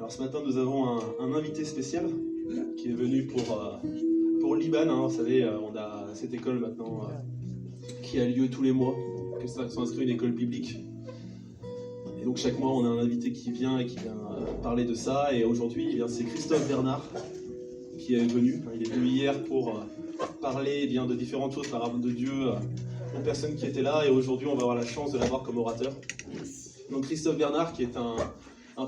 Alors ce matin, nous avons un invité spécial qui est venu pour Liban. Hein. Vous savez, on a cette école maintenant qui a lieu tous les mois, qui sont inscrits à une école biblique. Et donc chaque mois, on a un invité qui vient parler de ça. Et aujourd'hui, c'est Christophe Bernard qui est venu. Il est venu hier pour parler de différentes choses par rapport de Dieu aux personnes qui étaient là. Et aujourd'hui, on va avoir la chance de l'avoir comme orateur. Donc Christophe Bernard, qui est un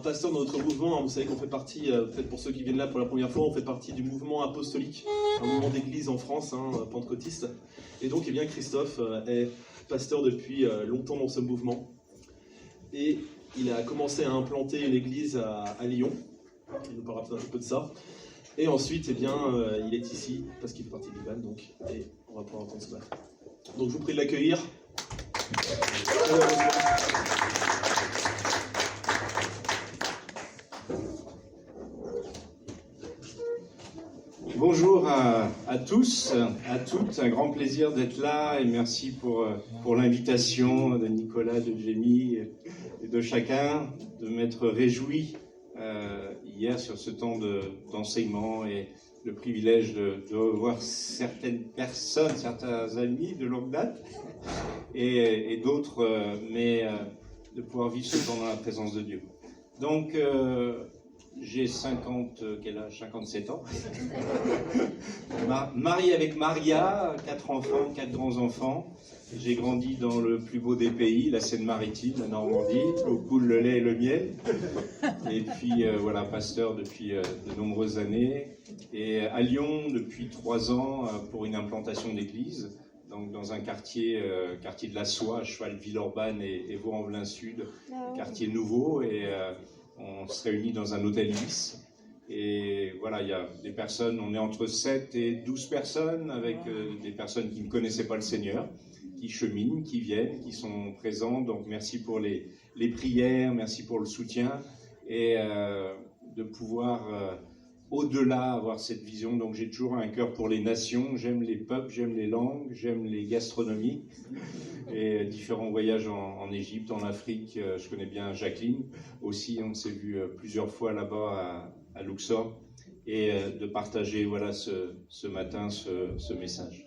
pasteur dans notre mouvement. Vous savez qu'on fait partie, peut-être pour ceux qui viennent là pour la première fois, on fait partie du mouvement apostolique, un mouvement d'église en France, pentecôtiste. Et donc, Christophe est pasteur depuis longtemps dans ce mouvement. Et il a commencé à implanter une église à Lyon. Il nous parlera peut-être un petit peu de ça. Et ensuite, il est ici, parce qu'il fait partie du Liban, donc, et on va pouvoir entendre ce matin. Donc, je vous prie de l'accueillir. Bonjour à tous, à toutes, un grand plaisir d'être là et merci pour l'invitation de Nicolas, de Jamie et de chacun de m'être réjoui hier sur ce temps d'enseignement et le privilège de revoir certaines personnes, certains amis de longue date et d'autres, mais de pouvoir vivre ce temps dans la présence de Dieu. Donc, j'ai 57 ans. Marié avec Maria, 4 enfants, 4 grands-enfants. J'ai grandi dans le plus beau des pays, la Seine-Maritime, la Normandie, où coule le lait et le miel. Et puis pasteur depuis de nombreuses années. Et à Lyon depuis 3 ans pour une implantation d'église. Donc dans un quartier de la Soie, à cheval Villeurbanne et Vaux-en-Velin-Sud, quartier nouveau. Et on se réunit dans un hôtel Ibis. Et voilà, il y a des personnes, on est entre 7 et 12 personnes, avec des personnes qui ne connaissaient pas le Seigneur, qui cheminent, qui viennent, qui sont présents. Donc merci pour les prières, merci pour le soutien, et de pouvoir au-delà avoir cette vision. Donc j'ai toujours un cœur pour les nations, j'aime les peuples, j'aime les langues, j'aime les gastronomies, et différents voyages en Égypte, en Afrique. Je connais bien Jacqueline aussi, on s'est vu plusieurs fois là-bas à Luxor, et de partager ce matin ce message.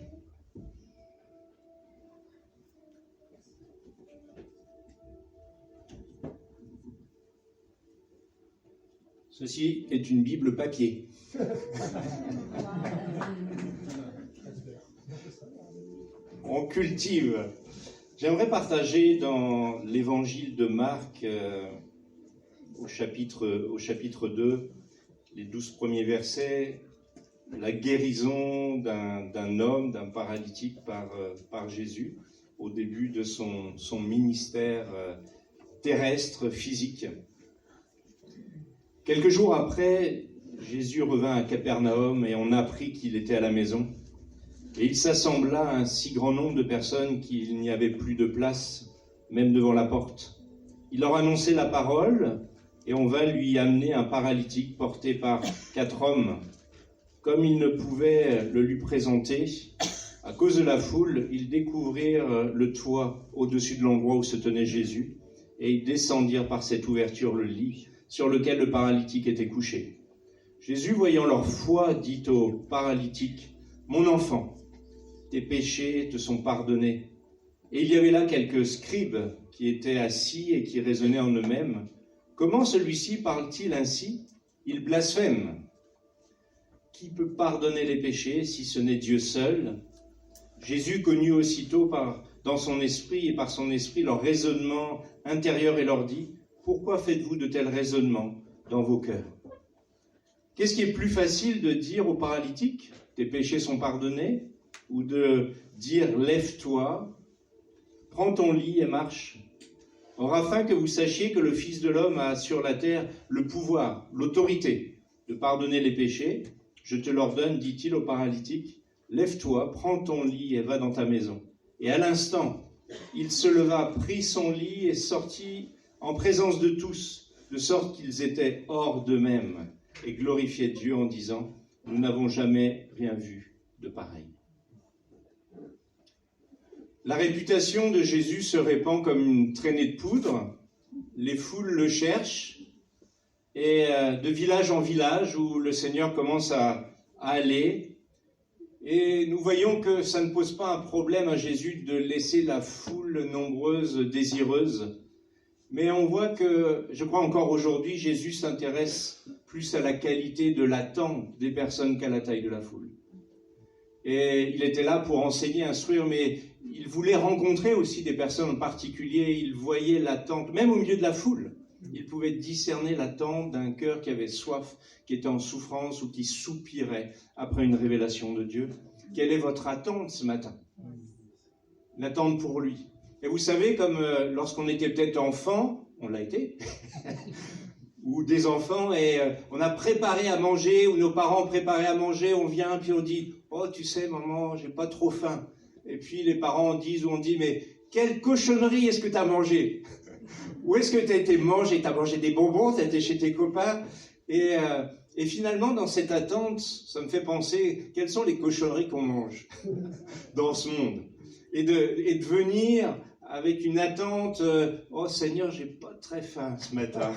Ceci est une Bible papier. On cultive. J'aimerais partager dans l'évangile de Marc, au chapitre 2, les 12 premiers versets, la guérison d'un homme, d'un paralytique par Jésus, au début de son ministère terrestre, physique. Quelques jours après, Jésus revint à Capernaum et on apprit qu'il était à la maison. Et il s'assembla un si grand nombre de personnes qu'il n'y avait plus de place, même devant la porte. Il leur annonçait la parole et on vint lui amener un paralytique porté par 4 hommes. Comme ils ne pouvaient le lui présenter, à cause de la foule, ils découvrirent le toit au-dessus de l'endroit où se tenait Jésus et ils descendirent par cette ouverture le lit sur lequel le paralytique était couché. Jésus, voyant leur foi, dit au paralytique, « Mon enfant, tes péchés te sont pardonnés. » Et il y avait là quelques scribes qui étaient assis et qui raisonnaient en eux-mêmes. « Comment celui-ci parle-t-il ainsi? Il blasphème. Qui peut pardonner les péchés si ce n'est Dieu seul ?» Jésus connut aussitôt dans son esprit et par son esprit leur raisonnement intérieur et leur dit, « Pourquoi faites-vous de tels raisonnements dans vos cœurs? Qu'est-ce qui est plus facile de dire au paralytique, tes péchés sont pardonnés, ou de dire, lève-toi, prends ton lit et marche? Or, afin que vous sachiez que le Fils de l'homme a sur la terre le pouvoir, l'autorité de pardonner les péchés, je te l'ordonne, dit-il au paralytique, lève-toi, prends ton lit et va dans ta maison. Et à l'instant, il se leva, prit son lit et sortit en présence de tous, de sorte qu'ils étaient hors d'eux-mêmes et glorifiaient Dieu en disant, nous n'avons jamais rien vu de pareil. La réputation de Jésus se répand comme une traînée de poudre, les foules le cherchent, et de village en village où le Seigneur commence à aller. Et nous voyons que ça ne pose pas un problème à Jésus de laisser la foule nombreuse, désireuse. Mais on voit que, je crois encore aujourd'hui, Jésus s'intéresse plus à la qualité de l'attente des personnes qu'à la taille de la foule. Et il était là pour enseigner, instruire, mais il voulait rencontrer aussi des personnes en particulier. Il voyait l'attente, même au milieu de la foule. Il pouvait discerner l'attente d'un cœur qui avait soif, qui était en souffrance ou qui soupirait après une révélation de Dieu. Quelle est votre attente ce matin? L'attente pour lui. Et vous savez, comme lorsqu'on était peut-être enfant, on l'a été, ou des enfants, et on a préparé à manger, ou nos parents ont préparé à manger, on vient, puis on dit « Oh, tu sais, maman, j'ai pas trop faim. » Et puis les parents disent, ou on dit « Mais quelle cochonnerie est-ce que tu as mangé? Où est-ce que tu as été manger? Tu as mangé des bonbons, tu as été chez tes copains ?» Et finalement, dans cette attente, ça me fait penser, quelles sont les cochonneries qu'on mange dans ce monde? Et de venir avec une attente, oh Seigneur, j'ai pas très faim ce matin.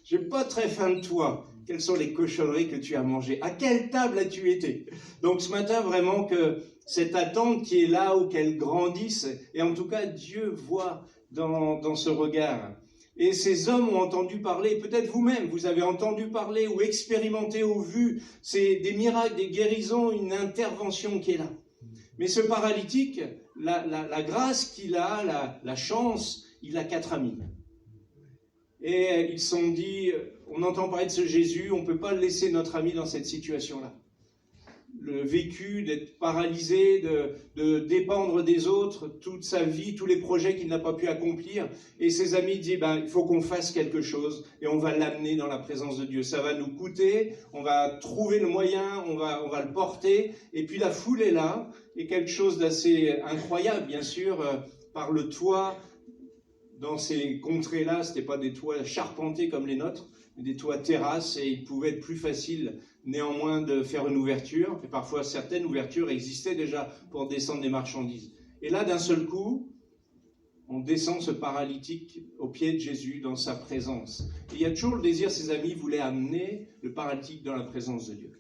J'ai pas très faim de toi. Quelles sont les cochonneries que tu as mangées? À quelle table as-tu été? Donc ce matin, vraiment que cette attente qui est là, ou qu'elle grandisse, et en tout cas, Dieu voit dans ce regard. Et ces hommes ont entendu parler, peut-être vous-même, vous avez entendu parler ou expérimenté ou vu, c'est des miracles, des guérisons, une intervention qui est là. Mais ce paralytique, la grâce qu'il a, la chance, il a 4 amis. Et ils se sont dit, on entend parler de ce Jésus, on ne peut pas laisser notre ami dans cette situation-là. Le vécu d'être paralysé, de dépendre des autres, toute sa vie, tous les projets qu'il n'a pas pu accomplir. Et ses amis disent, il faut qu'on fasse quelque chose et on va l'amener dans la présence de Dieu. Ça va nous coûter, on va trouver le moyen, on va le porter. Et puis la foule est là, et quelque chose d'assez incroyable, bien sûr, par le toit. Dans ces contrées-là, ce n'étaient pas des toits charpentés comme les nôtres, mais des toits terrasses, et il pouvait être plus facile néanmoins de faire une ouverture, et parfois certaines ouvertures existaient déjà pour descendre des marchandises. Et là, d'un seul coup, on descend ce paralytique au pied de Jésus dans sa présence. Et il y a toujours le désir, ses amis voulaient amener le paralytique dans la présence de Dieu.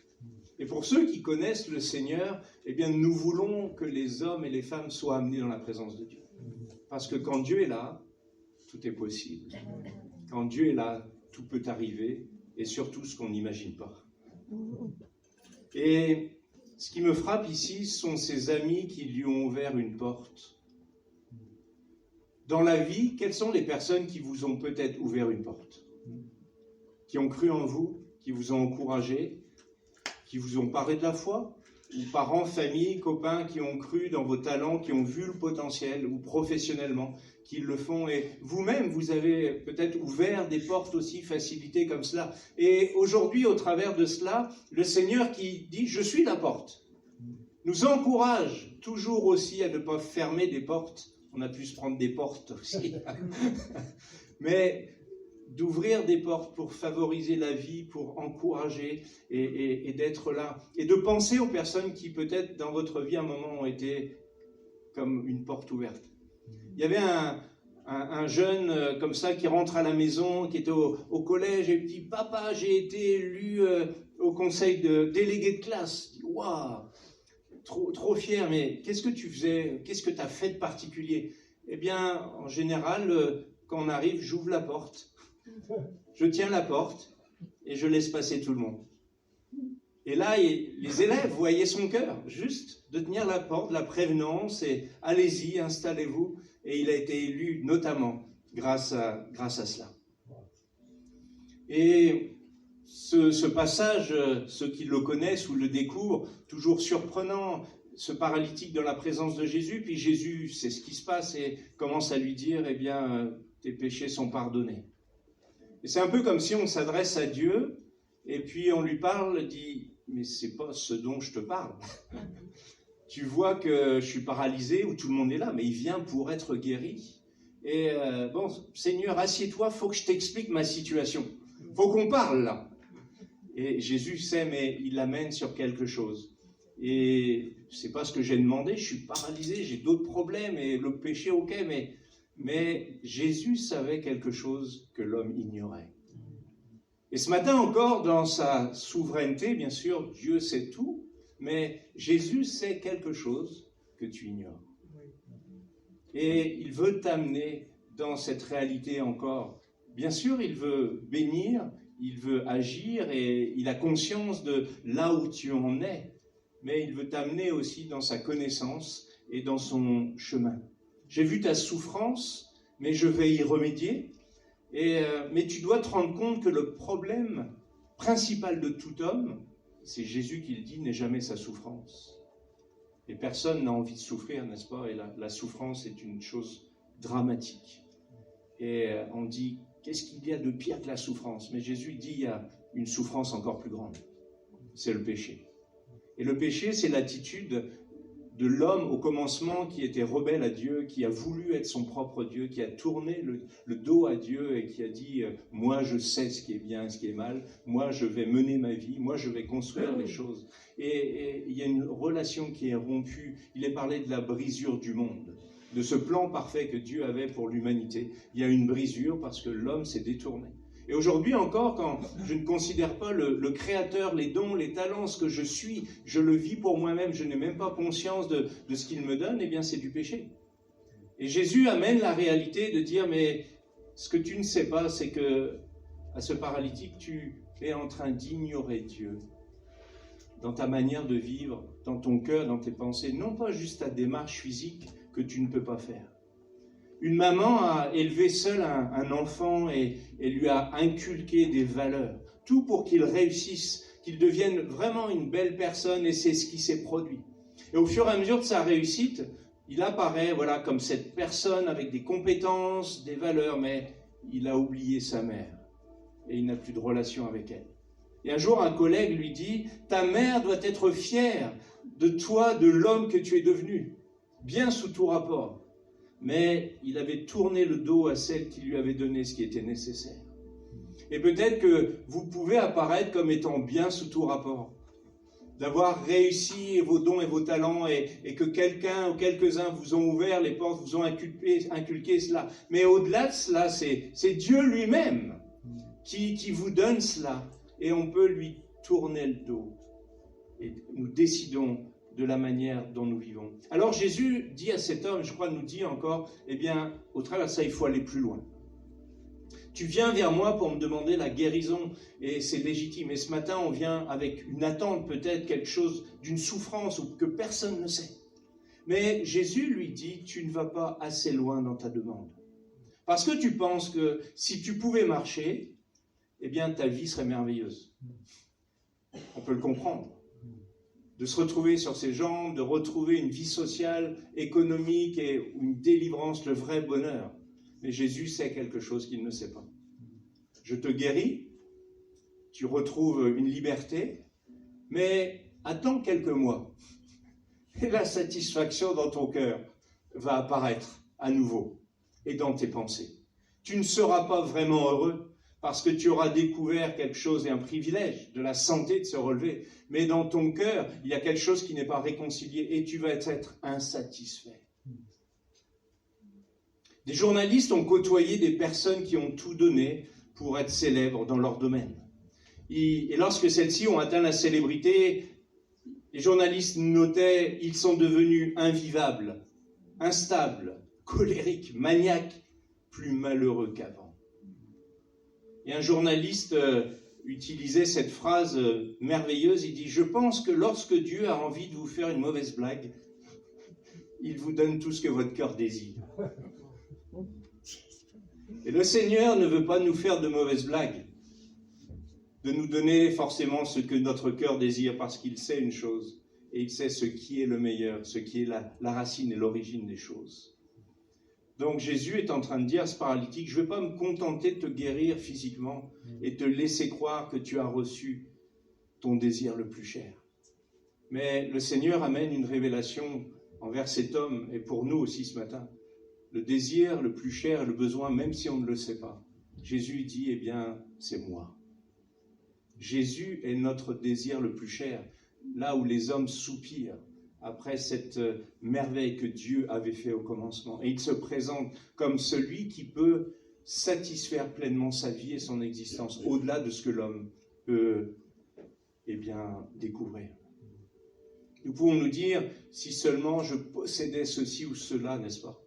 Et pour ceux qui connaissent le Seigneur, eh bien, nous voulons que les hommes et les femmes soient amenés dans la présence de Dieu. Parce que quand Dieu est là, tout est possible. Quand Dieu est là, tout peut arriver, et surtout ce qu'on n'imagine pas. Et ce qui me frappe ici sont ces amis qui lui ont ouvert une porte. Dans la vie, quelles sont les personnes qui vous ont peut-être ouvert une porte? Qui ont cru en vous, qui vous ont encouragé, qui vous ont parlé de la foi? Ou parents, familles, copains qui ont cru dans vos talents, qui ont vu le potentiel, ou professionnellement, qui le font. Et vous-même, vous avez peut-être ouvert des portes aussi facilitées comme cela. Et aujourd'hui, au travers de cela, le Seigneur qui dit « Je suis la porte », nous encourage toujours aussi à ne pas fermer des portes. On a pu se prendre des portes aussi. Mais d'ouvrir des portes pour favoriser la vie, pour encourager et d'être là. Et de penser aux personnes qui peut-être dans votre vie à un moment ont été comme une porte ouverte. Il y avait un jeune comme ça qui rentre à la maison, qui était au collège et dit « Papa, j'ai été élu au conseil de délégué de classe. » Waouh, trop fier, mais qu'est-ce que tu faisais? Qu'est-ce que tu as fait de particulier? Eh bien, en général, quand on arrive, j'ouvre la porte. Je tiens la porte et je laisse passer tout le monde. Et là, les élèves voyaient son cœur, juste de tenir la porte, la prévenance, et allez-y, installez-vous. Et il a été élu notamment grâce à cela. Et ce passage, ceux qui le connaissent ou le découvrent, toujours surprenant, ce paralytique dans la présence de Jésus, puis Jésus sait ce qui se passe et commence à lui dire, eh bien, tes péchés sont pardonnés. Et c'est un peu comme si on s'adresse à Dieu, et puis on lui parle, dit, mais c'est pas ce dont je te parle. Tu vois que je suis paralysé, ou tout le monde est là, mais il vient pour être guéri. Et bon, Seigneur, assieds-toi, faut que je t'explique ma situation. Faut qu'on parle là. Et Jésus sait, mais il l'amène sur quelque chose. Et c'est pas ce que j'ai demandé, je suis paralysé, j'ai d'autres problèmes, et le péché, ok, mais Jésus savait quelque chose que l'homme ignorait. Et ce matin encore, dans sa souveraineté, bien sûr, Dieu sait tout, mais Jésus sait quelque chose que tu ignores. Et il veut t'amener dans cette réalité encore. Bien sûr, il veut bénir, il veut agir et il a conscience de là où tu en es, mais il veut t'amener aussi dans sa connaissance et dans son chemin. J'ai vu ta souffrance, mais je vais y remédier. Mais tu dois te rendre compte que le problème principal de tout homme, c'est Jésus qui le dit, n'est jamais sa souffrance. Et personne n'a envie de souffrir, n'est-ce pas? Et la souffrance est une chose dramatique. Et on dit, qu'est-ce qu'il y a de pire que la souffrance? Mais Jésus dit, il y a une souffrance encore plus grande. C'est le péché. Et le péché, c'est l'attitude de l'homme au commencement qui était rebelle à Dieu, qui a voulu être son propre Dieu, qui a tourné le dos à Dieu et qui a dit « Moi, je sais ce qui est bien et ce qui est mal. Moi, je vais mener ma vie. Moi, je vais construire les choses. » Et il y a une relation qui est rompue. Il est parlé de la brisure du monde, de ce plan parfait que Dieu avait pour l'humanité. Il y a une brisure parce que l'homme s'est détourné. Et aujourd'hui encore, quand je ne considère pas le Créateur, les dons, les talents, ce que je suis, je le vis pour moi-même, je n'ai même pas conscience de ce qu'il me donne, eh bien c'est du péché. Et Jésus amène la réalité de dire, mais ce que tu ne sais pas, c'est que à ce paralytique, tu es en train d'ignorer Dieu dans ta manière de vivre, dans ton cœur, dans tes pensées, non pas juste ta démarche physique que tu ne peux pas faire. Une maman a élevé seule un enfant et lui a inculqué des valeurs, tout pour qu'il réussisse, qu'il devienne vraiment une belle personne, et c'est ce qui s'est produit. Et au fur et à mesure de sa réussite, il apparaît voilà, comme cette personne avec des compétences, des valeurs, mais il a oublié sa mère et il n'a plus de relation avec elle. Et un jour, un collègue lui dit « Ta mère doit être fière de toi, de l'homme que tu es devenu, bien sous tout rapport. » Mais il avait tourné le dos à celle qui lui avait donné ce qui était nécessaire. Et peut-être que vous pouvez apparaître comme étant bien sous tout rapport, d'avoir réussi vos dons et vos talents et que quelqu'un ou quelques-uns vous ont ouvert les portes, vous ont inculqué cela. Mais au-delà de cela, c'est Dieu lui-même qui vous donne cela. Et on peut lui tourner le dos. Et nous décidons de la manière dont nous vivons. Alors Jésus dit à cet homme, je crois nous dit encore, eh bien, au travers de ça, il faut aller plus loin. Tu viens vers moi pour me demander la guérison, et c'est légitime. Et ce matin, on vient avec une attente, peut-être quelque chose d'une souffrance ou que personne ne sait. Mais Jésus lui dit, tu ne vas pas assez loin dans ta demande. Parce que tu penses que si tu pouvais marcher, eh bien, ta vie serait merveilleuse. On peut le comprendre. De se retrouver sur ses jambes, de retrouver une vie sociale, économique et une délivrance, le vrai bonheur. Mais Jésus sait quelque chose qu'il ne sait pas. Je te guéris, tu retrouves une liberté, mais attends quelques mois. Et la satisfaction dans ton cœur va apparaître à nouveau et dans tes pensées. Tu ne seras pas vraiment heureux, parce que tu auras découvert quelque chose et un privilège de la santé de se relever. Mais dans ton cœur, il y a quelque chose qui n'est pas réconcilié et tu vas être insatisfait. Des journalistes ont côtoyé des personnes qui ont tout donné pour être célèbres dans leur domaine. Et lorsque celles-ci ont atteint la célébrité, les journalistes notaient, ils sont devenus invivables, instables, colériques, maniaques, plus malheureux qu'avant. Et un journaliste utilisait cette phrase merveilleuse, il dit « Je pense que lorsque Dieu a envie de vous faire une mauvaise blague, il vous donne tout ce que votre cœur désire. » Et le Seigneur ne veut pas nous faire de mauvaises blagues, de nous donner forcément ce que notre cœur désire, parce qu'il sait une chose, et il sait ce qui est le meilleur, ce qui est la racine et l'origine des choses. Donc Jésus est en train de dire à ce paralytique, je ne vais pas me contenter de te guérir physiquement et te laisser croire que tu as reçu ton désir le plus cher. Mais le Seigneur amène une révélation envers cet homme et pour nous aussi ce matin. Le désir le plus cher et le besoin, même si on ne le sait pas. Jésus dit, eh bien, c'est moi. Jésus est notre désir le plus cher, là où les hommes soupirent après cette merveille que Dieu avait fait au commencement. Et il se présente comme celui qui peut satisfaire pleinement sa vie et son existence, au-delà de ce que l'homme peut découvrir. Nous pouvons nous dire, si seulement je possédais ceci ou cela, n'est-ce pas?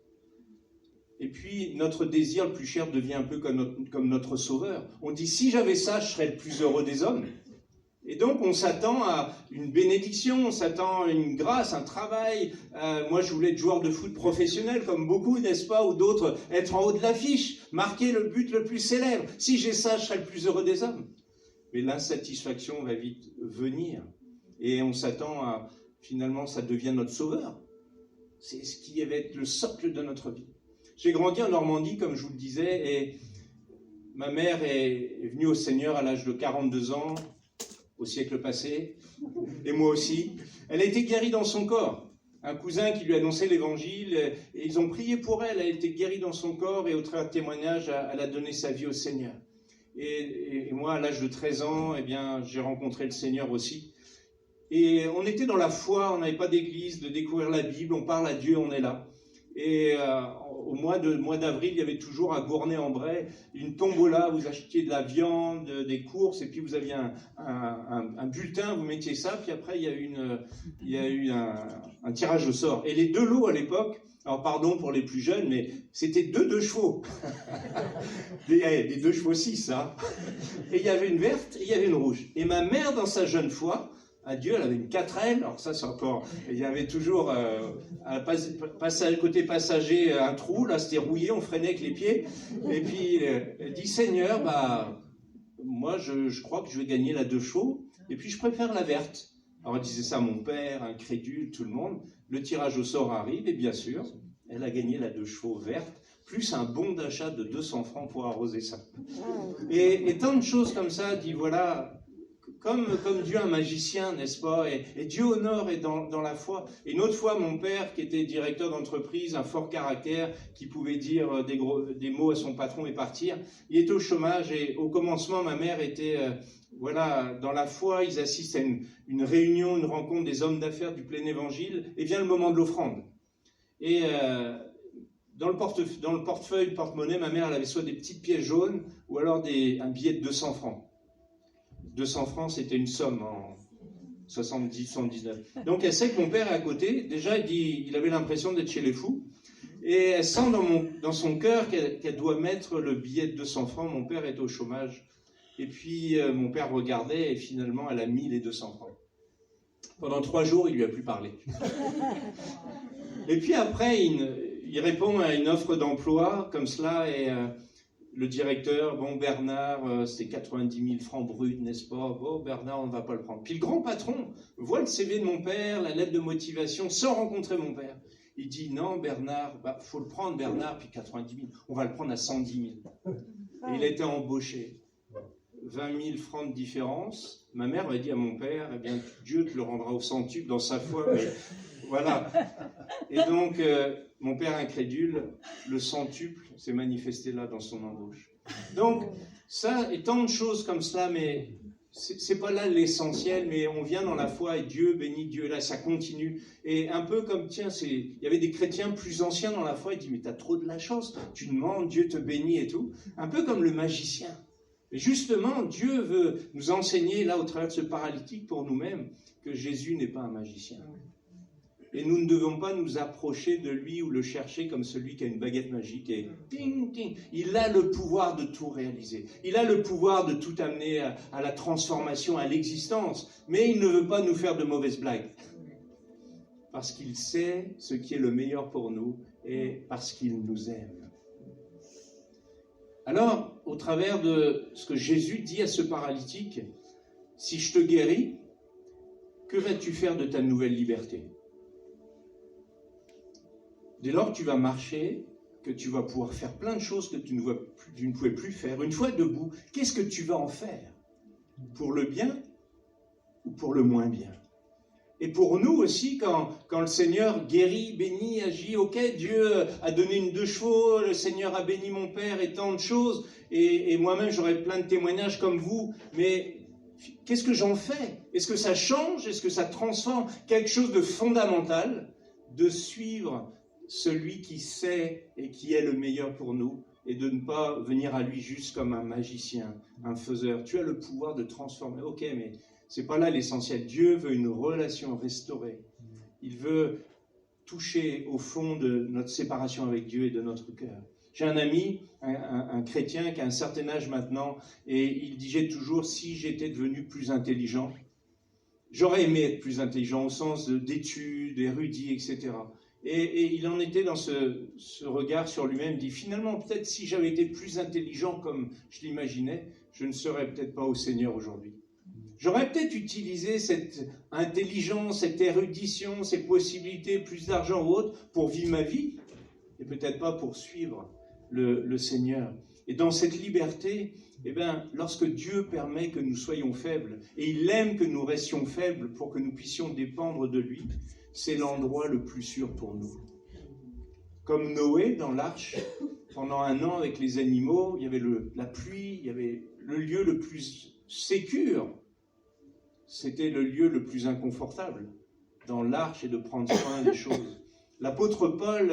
Et puis, notre désir le plus cher devient un peu comme notre sauveur. On dit, si j'avais ça, je serais le plus heureux des hommes. Et donc, on s'attend à une bénédiction, on s'attend à une grâce, un travail. Moi, je voulais être joueur de foot professionnel, comme beaucoup, n'est-ce pas? Ou d'autres, être en haut de l'affiche, marquer le but le plus célèbre. Si j'ai ça, je serais le plus heureux des hommes. Mais l'insatisfaction va vite venir. Et on s'attend à, finalement, ça devient notre sauveur. C'est ce qui va être le socle de notre vie. J'ai grandi en Normandie, comme je vous le disais, et ma mère est venue au Seigneur à l'âge de 42 ans, au siècle passé, et moi aussi. Elle a été guérie dans son corps. Un cousin qui lui a annoncé l'évangile, et ils ont prié pour elle. Elle a été guérie dans son corps, et au travers de témoignage, elle a donné sa vie au Seigneur. Et moi, à l'âge de 13 ans, eh bien, j'ai rencontré le Seigneur aussi. Et on était dans la foi, on n'avait pas d'église, de découvrir la Bible, on parle à Dieu, on est là. Et au mois d'avril, il y avait toujours à Gournay-en-Bray une tombola, vous achetiez de la viande, des courses, et puis vous aviez un bulletin, vous mettiez ça, puis après il y a eu un tirage au sort. Et les deux lots à l'époque, alors pardon pour les plus jeunes, mais c'était deux chevaux. des 2 chevaux 6, hein. Et il y avait une verte et il y avait une rouge. Et ma mère, dans sa jeune foi, à Dieu, elle avait une 4L, alors ça c'est encore, il y avait toujours côté passager un trou, là c'était rouillé, on freinait avec les pieds, et puis elle dit, Seigneur, moi je crois que je vais gagner la 2 chevaux, et puis je préfère la verte. Alors elle disait ça à mon père, incrédule, tout le monde, le tirage au sort arrive, et bien sûr, elle a gagné la 2 chevaux verte, plus un bon d'achat de 200 francs pour arroser ça. Et tant de choses comme ça, dit voilà... Comme Dieu, un magicien, n'est-ce pas? Et Dieu honore et dans la foi. Et une autre fois, mon père, qui était directeur d'entreprise, un fort caractère, qui pouvait dire des mots à son patron et partir, il était au chômage. Et au commencement, ma mère était, dans la foi. Ils assistent à une réunion, une rencontre des hommes d'affaires du plein évangile. Et vient le moment de l'offrande. Et dans le portefeuille, porte-monnaie, ma mère, elle avait soit des petites pièces jaunes, ou alors un billet de 200 francs. 200 francs, c'était une somme en 70, 79. Donc elle sait que mon père est à côté. Déjà, il avait l'impression d'être chez les fous. Et elle sent dans son cœur qu'elle doit mettre le billet de 200 francs. Mon père est au chômage. Et puis mon père regardait et finalement, elle a mis les 200 francs. Pendant 3 jours, il lui a plus parlé. Et puis après, il répond à une offre d'emploi comme cela et... le directeur, bon Bernard, c'est 90 000 francs bruts, n'est-ce pas? Bon Bernard, on ne va pas le prendre. Puis le grand patron voit le CV de mon père, la lettre de motivation, sans rencontrer mon père. Il dit non Bernard, faut le prendre Bernard, puis 90 000, on va le prendre à 110 000. Et il était embauché. 20 000 francs de différence. Ma mère m'a dit à mon père, eh bien Dieu te le rendra au centuple dans sa foi, mais voilà. Et donc, mon père incrédule, le centuple s'est manifesté là dans son embauche. Donc, ça, et tant de choses comme cela, mais c'est pas là l'essentiel, mais on vient dans la foi et Dieu bénit Dieu, là, ça continue. Et un peu comme, tiens, il y avait des chrétiens plus anciens dans la foi, ils disent, mais t'as trop de la chance, tu demandes, Dieu te bénit et tout. Un peu comme le magicien. Et justement, Dieu veut nous enseigner, là, au travers de ce paralytique pour nous-mêmes, que Jésus n'est pas un magicien. Et nous ne devons pas nous approcher de lui ou le chercher comme celui qui a une baguette magique et ting, ting. Il a le pouvoir de tout réaliser. Il a le pouvoir de tout amener à la transformation, à l'existence. Mais il ne veut pas nous faire de mauvaises blagues. Parce qu'il sait ce qui est le meilleur pour nous et parce qu'il nous aime. Alors, au travers de ce que Jésus dit à ce paralytique, si je te guéris, que vas-tu faire de ta nouvelle liberté ? Dès lors que tu vas marcher, que tu vas pouvoir faire plein de choses que tu ne pouvais plus faire, une fois debout, qu'est-ce que tu vas en faire? Pour le bien ou pour le moins bien? Et pour nous aussi, quand le Seigneur guérit, bénit, agit, ok, Dieu a donné une 2 chevaux, le Seigneur a béni mon père et tant de choses, et moi-même j'aurais plein de témoignages comme vous, mais qu'est-ce que j'en fais? Est-ce que ça change? Est-ce que ça transforme quelque chose de fondamental de suivre celui qui sait et qui est le meilleur pour nous et de ne pas venir à lui juste comme un magicien, un faiseur. Tu as le pouvoir de transformer. Ok, mais c'est pas là l'essentiel. Dieu veut une relation restaurée. Il veut toucher au fond de notre séparation avec Dieu et de notre cœur. J'ai un ami, un chrétien qui a un certain âge maintenant, et il disait toujours, si j'étais devenu plus intelligent, j'aurais aimé être plus intelligent au sens d'études, érudit, etc. Et il en était dans ce regard sur lui-même, il dit, finalement, peut-être si j'avais été plus intelligent comme je l'imaginais, je ne serais peut-être pas au Seigneur aujourd'hui. J'aurais peut-être utilisé cette intelligence, cette érudition, ces possibilités, plus d'argent ou autre, pour vivre ma vie, et peut-être pas pour suivre le Seigneur. Et dans cette liberté, eh bien, lorsque Dieu permet que nous soyons faibles, et il aime que nous restions faibles pour que nous puissions dépendre de lui, c'est l'endroit le plus sûr pour nous. Comme Noé dans l'arche, pendant 1 an avec les animaux, il y avait la pluie, il y avait le lieu le plus sécure. C'était le lieu le plus inconfortable dans l'arche et de prendre soin des choses. L'apôtre Paul,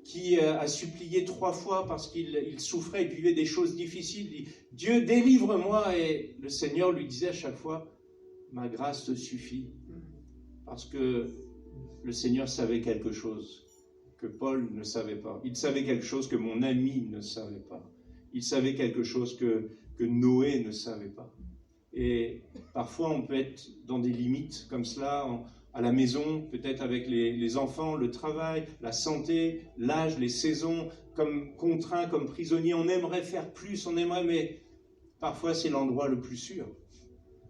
qui a supplié 3 fois parce qu'il souffrait et vivait des choses difficiles, dit « Dieu, délivre-moi » et le Seigneur lui disait à chaque fois « Ma grâce te suffit » parce que le Seigneur savait quelque chose que Paul ne savait pas. Il savait quelque chose que mon ami ne savait pas. Il savait quelque chose que Noé ne savait pas. Et parfois, on peut être dans des limites comme cela, à la maison, peut-être avec les enfants, le travail, la santé, l'âge, les saisons, comme contraints, comme prisonniers. On aimerait faire plus, mais parfois c'est l'endroit le plus sûr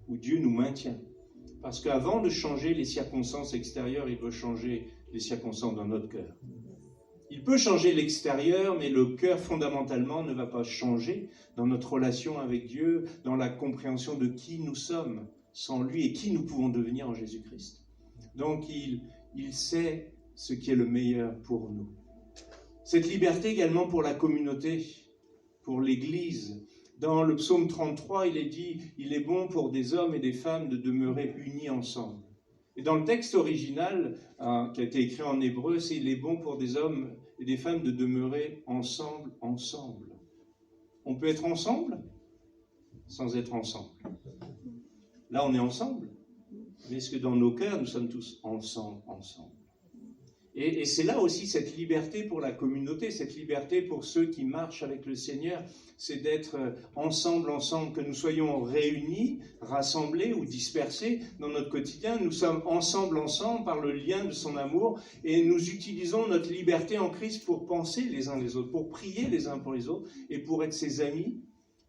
où Dieu nous maintient. Parce qu'avant de changer les circonstances extérieures, il veut changer les circonstances dans notre cœur. Il peut changer l'extérieur, mais le cœur fondamentalement ne va pas changer dans notre relation avec Dieu, dans la compréhension de qui nous sommes sans lui et qui nous pouvons devenir en Jésus-Christ. Donc il sait ce qui est le meilleur pour nous. Cette liberté également pour la communauté, pour l'Église. Dans le psaume 33, il est dit « Il est bon pour des hommes et des femmes de demeurer unis ensemble ». Et dans le texte original, qui a été écrit en hébreu, c'est « Il est bon pour des hommes et des femmes de demeurer ensemble. » On peut être ensemble sans être ensemble. Là, on est ensemble. Mais est-ce que dans nos cœurs, nous sommes tous ensemble? Et c'est là aussi cette liberté pour la communauté, cette liberté pour ceux qui marchent avec le Seigneur, c'est d'être ensemble, que nous soyons réunis, rassemblés ou dispersés dans notre quotidien. Nous sommes ensemble par le lien de son amour et nous utilisons notre liberté en Christ pour penser les uns les autres, pour prier les uns pour les autres et pour être ses amis,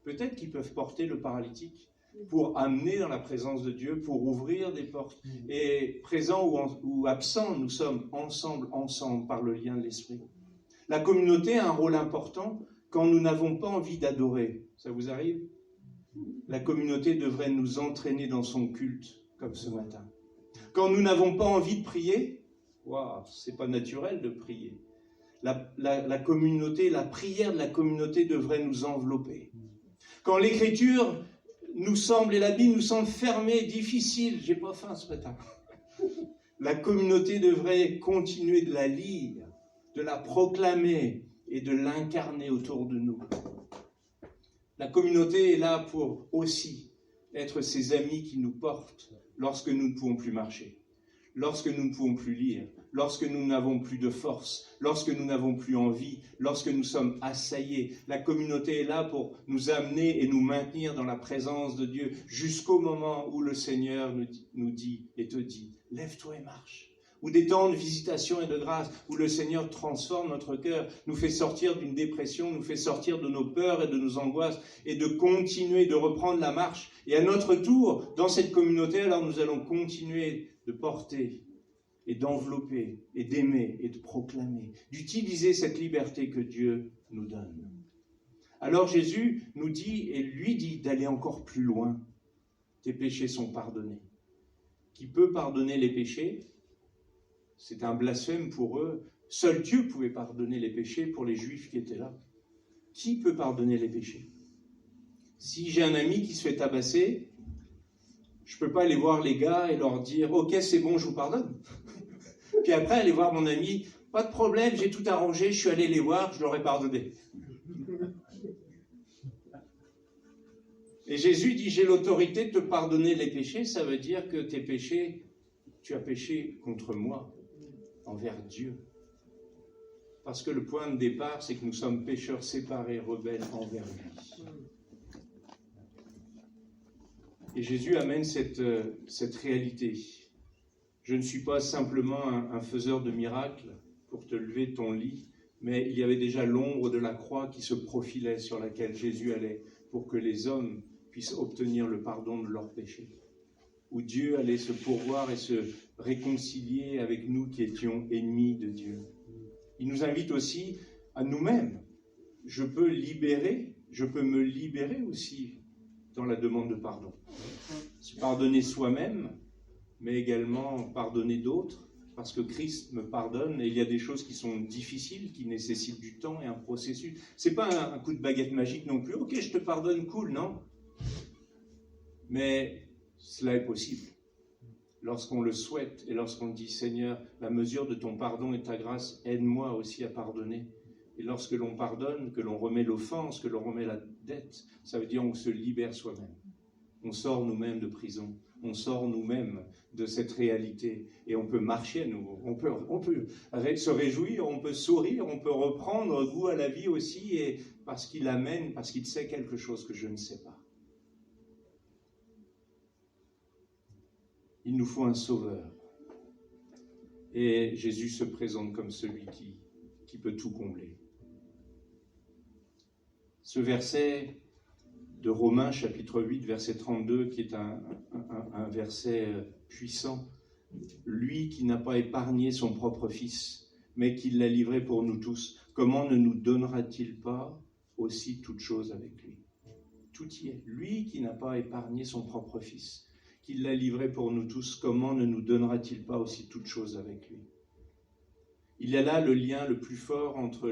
peut-être qui peuvent porter le paralytique, pour amener dans la présence de Dieu, pour ouvrir des portes. Et présents ou absents, nous sommes ensemble par le lien de l'Esprit. La communauté a un rôle important quand nous n'avons pas envie d'adorer. Ça vous arrive? La communauté devrait nous entraîner dans son culte, comme ce matin. Quand nous n'avons pas envie de prier, c'est pas naturel de prier. La communauté, la prière de la communauté devrait nous envelopper. Quand l'Écriture nous semble, et la Bible nous semble fermée, difficile, j'ai pas faim ce matin. La communauté devrait continuer de la lire, de la proclamer et de l'incarner autour de nous. La communauté est là pour aussi être ces amis qui nous portent lorsque nous ne pouvons plus marcher, lorsque nous ne pouvons plus lire, lorsque nous n'avons plus de force, lorsque nous n'avons plus envie, lorsque nous sommes assaillés. La communauté est là pour nous amener et nous maintenir dans la présence de Dieu jusqu'au moment où le Seigneur nous dit et te dit « Lève-toi et marche ». Ou des temps de visitation et de grâce, où le Seigneur transforme notre cœur, nous fait sortir d'une dépression, nous fait sortir de nos peurs et de nos angoisses, et de continuer, de reprendre la marche. Et à notre tour, dans cette communauté, alors nous allons continuer de porter et d'envelopper et d'aimer et de proclamer, d'utiliser cette liberté que Dieu nous donne. Alors Jésus nous dit, et lui dit, d'aller encore plus loin. Tes péchés sont pardonnés. Qui peut pardonner les péchés? C'est un blasphème pour eux. Seul Dieu pouvait pardonner les péchés pour les Juifs qui étaient là. Qui peut pardonner les péchés? Si j'ai un ami qui se fait tabasser, je ne peux pas aller voir les gars et leur dire « Ok, c'est bon, je vous pardonne ». Puis après, aller voir mon ami « Pas de problème, j'ai tout arrangé, je suis allé les voir, je leur ai pardonné ». Et Jésus dit, j'ai l'autorité de te pardonner les péchés. Ça veut dire que tes péchés, tu as péché contre moi, envers Dieu. Parce que le point de départ, c'est que nous sommes pécheurs séparés, rebelles envers lui. Et Jésus amène cette réalité. Je ne suis pas simplement un faiseur de miracles pour te lever de ton lit, mais il y avait déjà l'ombre de la croix qui se profilait sur laquelle Jésus allait pour que les hommes puissent obtenir le pardon de leurs péchés. Où Dieu allait se pourvoir et se réconcilier avec nous qui étions ennemis de Dieu. Il nous invite aussi à nous-mêmes. Je peux me libérer aussi dans la demande de pardon. Se pardonner soi-même, mais également pardonner d'autres, parce que Christ me pardonne et il y a des choses qui sont difficiles, qui nécessitent du temps et un processus. C'est pas un coup de baguette magique non plus. Ok, je te pardonne, cool, non? Mais cela est possible. Lorsqu'on le souhaite et lorsqu'on dit, Seigneur, la mesure de ton pardon et ta grâce, aide-moi aussi à pardonner. Et lorsque l'on pardonne, que l'on remet l'offense, que l'on remet la dette, ça veut dire qu'on se libère soi-même. On sort nous-mêmes de prison. On sort nous-mêmes de cette réalité et on peut marcher à nouveau. On peut se réjouir, on peut sourire, on peut reprendre goût à la vie aussi et parce qu'il amène, parce qu'il sait quelque chose que je ne sais pas. Il nous faut un sauveur. Et Jésus se présente comme celui qui peut tout combler. Ce verset de Romains chapitre 8, verset 32, qui est un verset puissant. Lui qui n'a pas épargné son propre Fils, mais qui l'a livré pour nous tous, comment ne nous donnera-t-il pas aussi toutes choses avec lui? Tout y est. Lui qui n'a pas épargné son propre Fils, qui l'a livré pour nous tous, comment ne nous donnera-t-il pas aussi toutes choses avec lui? Il y a là le lien le plus fort entre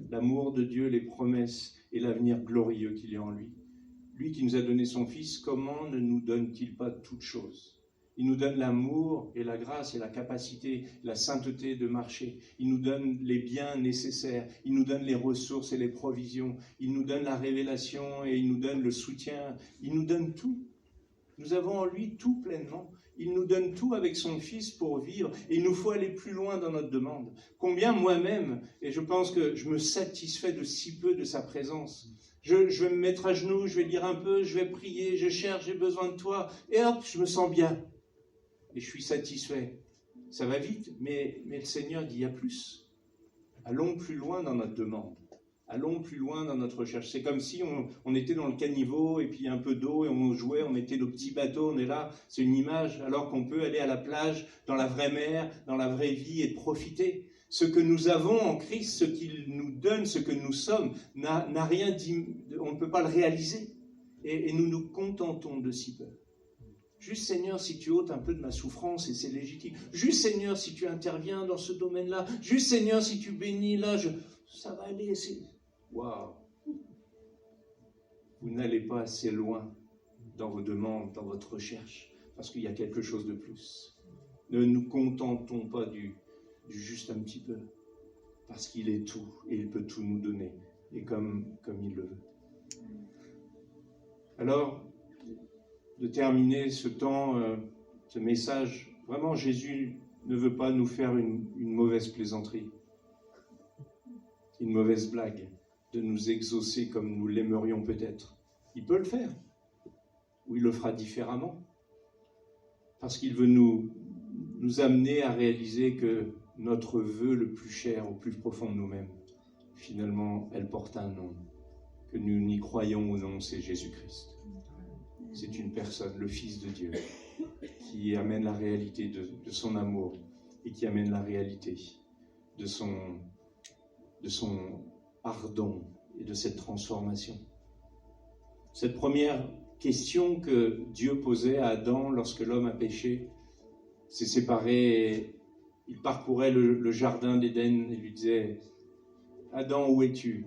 l'amour de Dieu, les promesses et l'avenir glorieux qu'il y a en lui. Lui qui nous a donné son Fils, comment ne nous donne-t-il pas toutes choses? Il nous donne l'amour et la grâce et la capacité, la sainteté de marcher. Il nous donne les biens nécessaires. Il nous donne les ressources et les provisions. Il nous donne la révélation et il nous donne le soutien. Il nous donne tout. Nous avons en lui tout pleinement. Il nous donne tout avec son Fils pour vivre. Et il nous faut aller plus loin dans notre demande. Combien moi-même, et je pense que je me satisfais de si peu de sa présence. Je vais me mettre à genoux, je vais lire un peu, je vais prier, je cherche, j'ai besoin de toi. Et hop, je me sens bien. Et je suis satisfait. Ça va vite, mais le Seigneur dit, il y a plus. Allons plus loin dans notre demande. Allons plus loin dans notre recherche. C'est comme si on était dans le caniveau et puis un peu d'eau et on jouait, on mettait nos petits bateaux, on est là. C'est une image, alors qu'on peut aller à la plage, dans la vraie mer, dans la vraie vie et profiter. Ce que nous avons en Christ, ce qu'il nous donne, ce que nous sommes, n'a rien dit, on ne peut pas le réaliser. Et nous nous contentons de si peu. Juste Seigneur, si tu ôtes un peu de ma souffrance, et c'est légitime. Juste Seigneur, si tu interviens dans ce domaine-là. Juste Seigneur, si tu bénis là, ça va aller. Waouh! Vous n'allez pas assez loin dans vos demandes, dans votre recherche, parce qu'il y a quelque chose de plus. Ne nous contentons pas du juste un petit peu, parce qu'il est tout, et il peut tout nous donner, et comme il le veut. Alors, de terminer ce temps, ce message, vraiment Jésus ne veut pas nous faire une mauvaise plaisanterie, une mauvaise blague, de nous exaucer comme nous l'aimerions peut-être. Il peut le faire, ou il le fera différemment, parce qu'il veut nous amener à réaliser que notre vœu le plus cher, au plus profond de nous-mêmes, finalement, elle porte un nom, que nous n'y croyons ou non, c'est Jésus-Christ. C'est une personne, le Fils de Dieu, qui amène la réalité de son amour et qui amène la réalité de son pardon et de cette transformation. Cette première question que Dieu posait à Adam lorsque l'homme a péché, s'est séparé, il parcourait le jardin d'Éden et lui disait « Adam, où es-tu »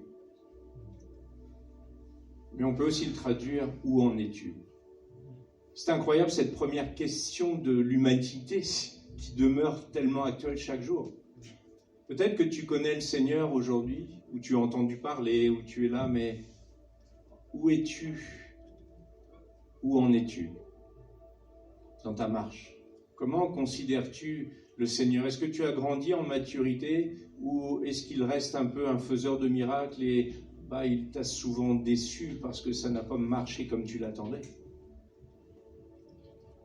Mais on peut aussi le traduire « Où en es-tu » C'est incroyable cette première question de l'humanité qui demeure tellement actuelle chaque jour. Peut-être que tu connais le Seigneur aujourd'hui, ou tu as entendu parler, ou tu es là, mais où es-tu? Où en es-tu dans ta marche? Comment considères-tu le Seigneur? Est-ce que tu as grandi en maturité ou est-ce qu'il reste un peu un faiseur de miracles et il t'a souvent déçu parce que ça n'a pas marché comme tu l'attendais?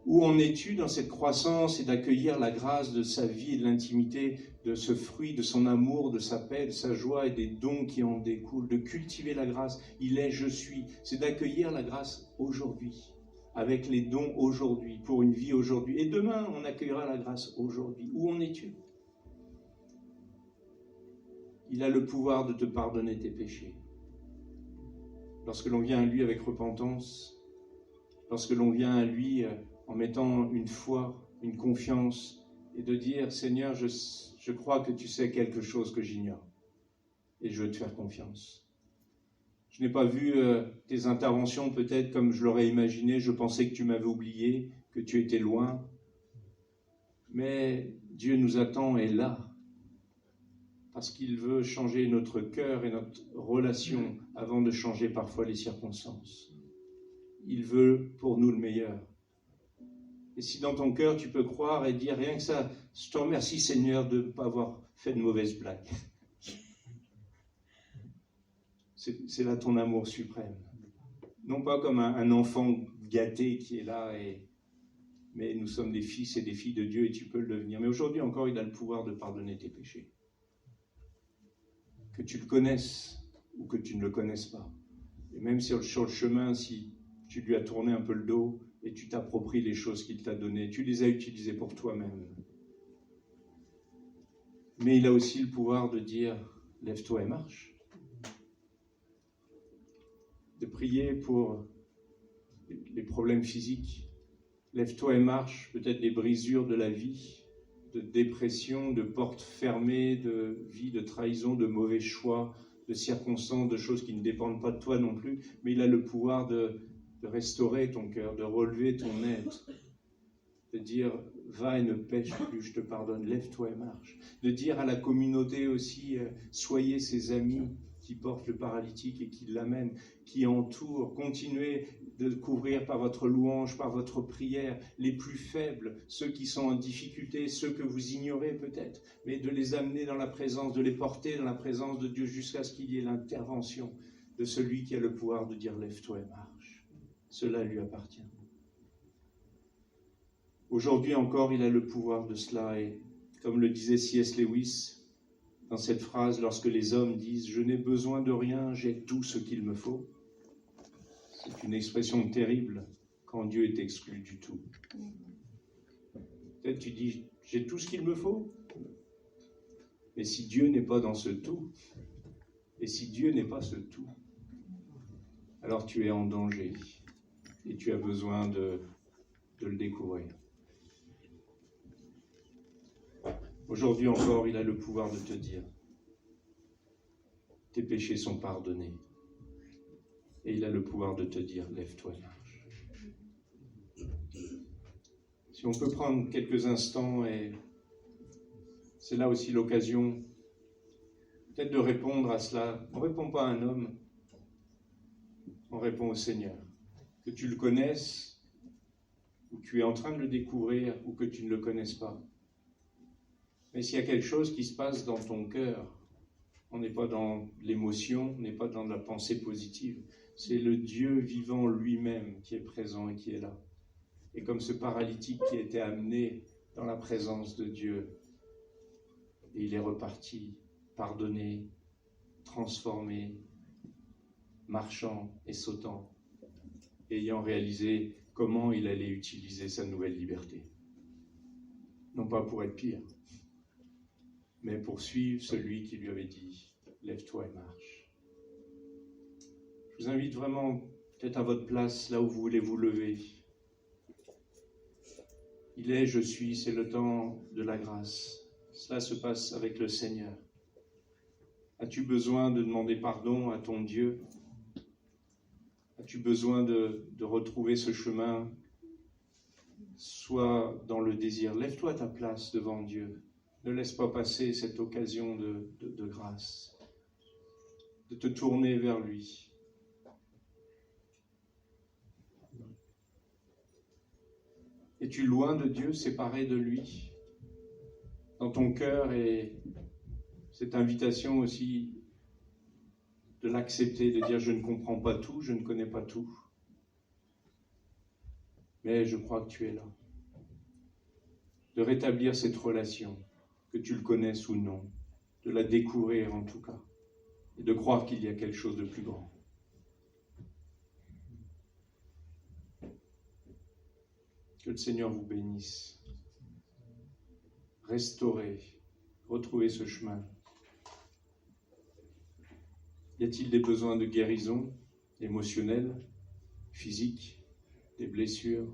Où en es-tu dans cette croissance et d'accueillir la grâce de sa vie et de l'intimité, de ce fruit, de son amour, de sa paix, de sa joie et des dons qui en découlent, de cultiver la grâce? Il est, je suis. C'est d'accueillir la grâce aujourd'hui, avec les dons aujourd'hui, pour une vie aujourd'hui. Et demain, on accueillera la grâce aujourd'hui. Où en es-tu? Il a le pouvoir de te pardonner tes péchés. Lorsque l'on vient à lui avec repentance, lorsque l'on vient à lui en mettant une foi, une confiance, et de dire, Seigneur, je crois que tu sais quelque chose que j'ignore, et je veux te faire confiance. Je n'ai pas vu tes interventions peut-être comme je l'aurais imaginé, je pensais que tu m'avais oublié, que tu étais loin, mais Dieu nous attend et est là, parce qu'il veut changer notre cœur et notre relation avant de changer parfois les circonstances. Il veut pour nous le meilleur. Et si dans ton cœur tu peux croire et dire rien que ça, je te remercie Seigneur de ne pas avoir fait de mauvaises blagues. C'est là ton amour suprême. Non pas comme un enfant gâté qui est là, mais nous sommes des fils et des filles de Dieu et tu peux le devenir. Mais aujourd'hui encore, il a le pouvoir de pardonner tes péchés. Que tu le connaisses ou que tu ne le connaisses pas. Et même sur le chemin, si tu lui as tourné un peu le dos et tu t'appropries les choses qu'il t'a données, tu les as utilisées pour toi-même. Mais il a aussi le pouvoir de dire, lève-toi et marche. De prier pour les problèmes physiques. Lève-toi et marche, peut-être des brisures de la vie, de dépression, de portes fermées, de vie, de trahison, de mauvais choix, de circonstances, de choses qui ne dépendent pas de toi non plus, mais il a le pouvoir de restaurer ton cœur, de relever ton être, de dire « va et ne pêche plus, je te pardonne, lève-toi et marche », de dire à la communauté aussi « soyez ses amis qui portent le paralytique et qui l'amènent, qui entourent, continuez de couvrir par votre louange, par votre prière, les plus faibles, ceux qui sont en difficulté, ceux que vous ignorez peut-être, mais de les amener dans la présence, de les porter dans la présence de Dieu jusqu'à ce qu'il y ait l'intervention de celui qui a le pouvoir de dire « lève-toi et marche ». Cela lui appartient. Aujourd'hui encore, il a le pouvoir de cela et comme le disait C.S. Lewis dans cette phrase, lorsque les hommes disent « je n'ai besoin de rien, j'ai tout ce qu'il me faut », c'est une expression terrible quand Dieu est exclu du tout. Peut-être tu dis « j'ai tout ce qu'il me faut », mais si Dieu n'est pas dans ce tout, et si Dieu n'est pas ce tout, alors tu es en danger et tu as besoin de le découvrir. Aujourd'hui encore, il a le pouvoir de te dire tes péchés sont pardonnés. Et il a le pouvoir de te dire lève-toi et marche. Si on peut prendre quelques instants, et c'est là aussi l'occasion peut-être de répondre à cela. On ne répond pas à un homme, on répond au Seigneur. Que tu le connaisses, ou que tu es en train de le découvrir, ou que tu ne le connaisses pas. Mais s'il y a quelque chose qui se passe dans ton cœur, on n'est pas dans l'émotion, on n'est pas dans la pensée positive. C'est le Dieu vivant lui-même qui est présent et qui est là. Et comme ce paralytique qui a été amené dans la présence de Dieu, et il est reparti, pardonné, transformé, marchant et sautant, ayant réalisé comment il allait utiliser sa nouvelle liberté. Non pas pour être pire, mais pour suivre celui qui lui avait dit « lève-toi et marche ». Je vous invite vraiment, peut-être à votre place, là où vous voulez vous lever. Il est, je suis, c'est le temps de la grâce. Cela se passe avec le Seigneur. As-tu besoin de demander pardon à ton Dieu? As-tu besoin de retrouver ce chemin? Sois dans le désir. Lève-toi à ta place devant Dieu. Ne laisse pas passer cette occasion de grâce, de te tourner vers lui. Es-tu loin de Dieu, séparé de lui? Dans ton cœur, et cette invitation aussi de l'accepter, de dire je ne comprends pas tout, je ne connais pas tout, mais je crois que tu es là. De rétablir cette relation, que tu le connaisses ou non, de la découvrir en tout cas, et de croire qu'il y a quelque chose de plus grand. Que le Seigneur vous bénisse. Restaurez, retrouvez ce chemin. Y a-t-il des besoins de guérison émotionnelle, physique, des blessures?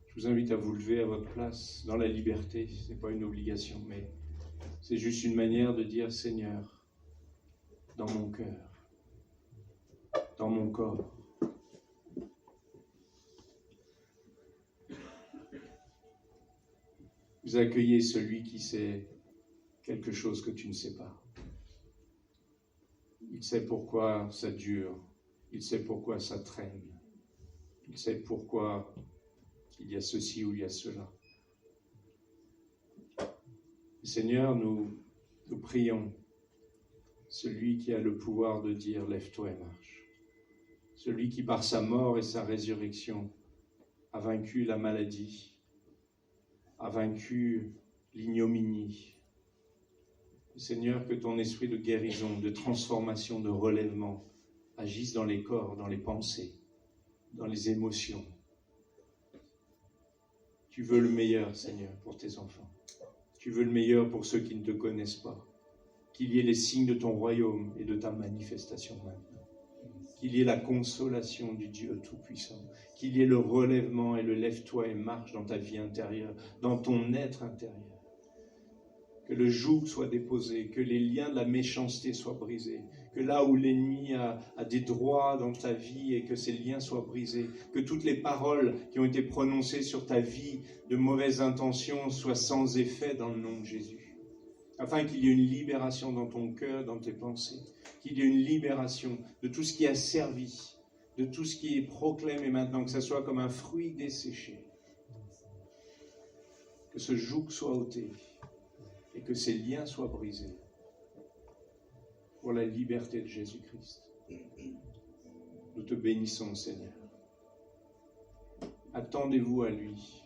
Je vous invite à vous lever à votre place, dans la liberté. Ce n'est pas une obligation, mais c'est juste une manière de dire, Seigneur, dans mon cœur, dans mon corps, vous accueillez celui qui sait quelque chose que tu ne sais pas. Il sait pourquoi ça dure. Il sait pourquoi ça traîne. Il sait pourquoi il y a ceci ou il y a cela. Seigneur, nous prions celui qui a le pouvoir de dire « Lève-toi et marche ». Celui qui par sa mort et sa résurrection a vaincu la maladie, a vaincu l'ignominie. Seigneur, que ton esprit de guérison, de transformation, de relèvement agisse dans les corps, dans les pensées, dans les émotions. Tu veux le meilleur, Seigneur, pour tes enfants. Tu veux le meilleur pour ceux qui ne te connaissent pas. Qu'il y ait les signes de ton royaume et de ta manifestation maintenant. Qu'il y ait la consolation du Dieu Tout-Puissant. Qu'il y ait le relèvement et le lève-toi et marche dans ta vie intérieure, dans ton être intérieur. Que le joug soit déposé, que les liens de la méchanceté soient brisés, que là où l'ennemi a des droits dans ta vie et que ces liens soient brisés, que toutes les paroles qui ont été prononcées sur ta vie de mauvaises intentions soient sans effet dans le nom de Jésus. Afin qu'il y ait une libération dans ton cœur, dans tes pensées, qu'il y ait une libération de tout ce qui a servi, de tout ce qui est proclamé maintenant, que ça soit comme un fruit desséché. Que ce joug soit ôté et que ces liens soient brisés pour la liberté de Jésus-Christ. Nous te bénissons, Seigneur. Attendez-vous à lui.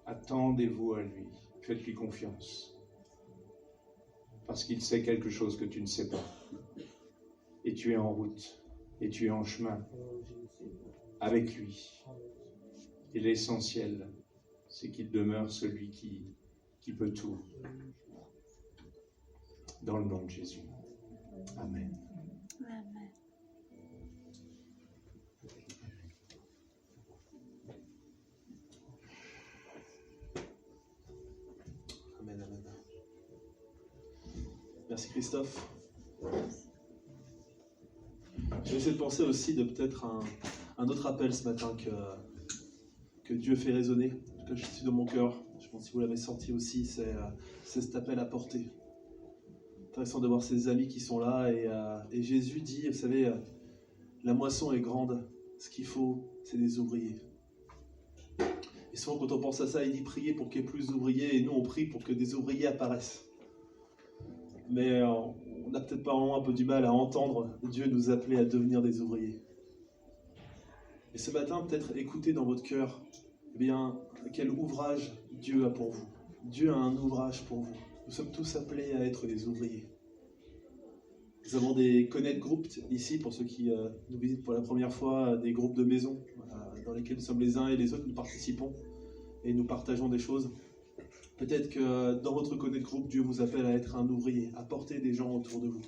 Attendez-vous à lui. Faites-lui confiance. Parce qu'il sait quelque chose que tu ne sais pas. Et tu es en route. Et tu es en chemin avec lui. Et l'essentiel, c'est qu'il demeure celui qui peut tout. Dans le nom de Jésus. Amen. Amen. Amen, amen. Merci Christophe. J'ai essayé de penser aussi de peut-être un autre appel ce matin que Dieu fait résonner. En tout cas, je suis dans mon cœur. Je pense que si vous l'avez senti aussi, c'est cet appel à porter. Intéressant de voir ces amis qui sont là et Jésus dit, vous savez, la moisson est grande, ce qu'il faut, c'est des ouvriers. Et souvent quand on pense à ça, il dit prier pour qu'il y ait plus d'ouvriers et nous on prie pour que des ouvriers apparaissent. Mais on n'a peut-être pas vraiment un peu du mal à entendre Dieu nous appeler à devenir des ouvriers. Et ce matin, peut-être écoutez dans votre cœur, eh bien, quel ouvrage Dieu a pour vous. Dieu a un ouvrage pour vous. Nous sommes tous appelés à être des ouvriers. Nous avons des connect groups ici, pour ceux qui nous visitent pour la première fois, des groupes de maison dans lesquels nous sommes les uns et les autres, nous participons et nous partageons des choses. Peut-être que dans votre connect group, Dieu vous appelle à être un ouvrier, à porter des gens autour de vous.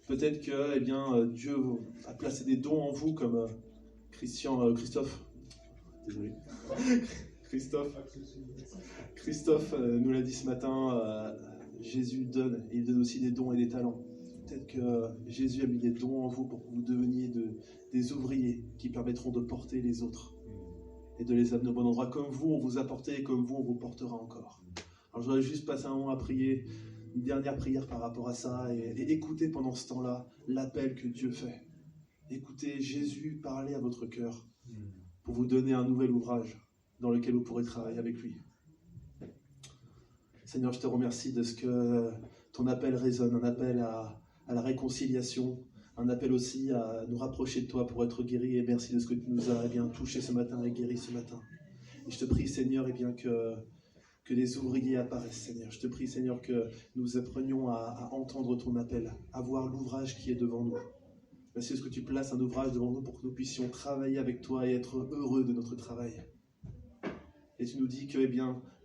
Peut-être que Dieu a placé des dons en vous, comme Christophe. Désolé. Christophe nous l'a dit ce matin, Jésus donne, et il donne aussi des dons et des talents. Peut-être que Jésus a mis des dons en vous pour que vous deveniez des ouvriers qui permettront de porter les autres et de les amener au bon endroit. Comme vous, on vous a porté et comme vous, on vous portera encore. Alors je voudrais juste passer un moment à prier, une dernière prière par rapport à ça, et écoutez pendant ce temps-là l'appel que Dieu fait. Écoutez Jésus parler à votre cœur. pour vous donner un nouvel ouvrage dans lequel vous pourrez travailler avec lui. Seigneur, je te remercie de ce que ton appel résonne, un appel à la réconciliation, un appel aussi à nous rapprocher de toi pour être guéris. Et merci de ce que tu nous as touchés ce matin et guéris ce matin. Et je te prie, Seigneur, que des ouvriers apparaissent, Seigneur. Je te prie, Seigneur, que nous apprenions à entendre ton appel, à voir l'ouvrage qui est devant nous. Merci de ce que tu places un ouvrage devant nous pour que nous puissions travailler avec toi et être heureux de notre travail. Et tu nous dis que,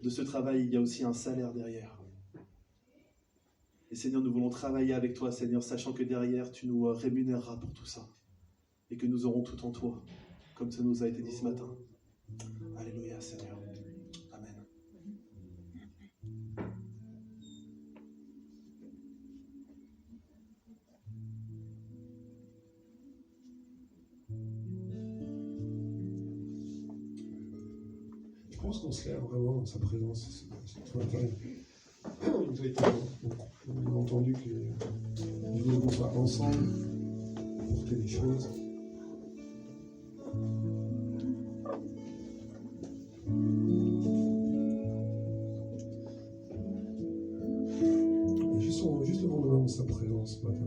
de ce travail, il y a aussi un salaire derrière. Et Seigneur, nous voulons travailler avec toi, Seigneur, sachant que derrière, tu nous rémunéreras pour tout ça. Et que nous aurons tout en toi, comme ça nous a été dit ce matin. Alléluia, Seigneur. Amen. Je pense qu'on se lève vraiment dans sa présence ce matin. On a entendu que nous devons soit ensemble porter des choses. Et juste devant nous dans sa présence ce matin.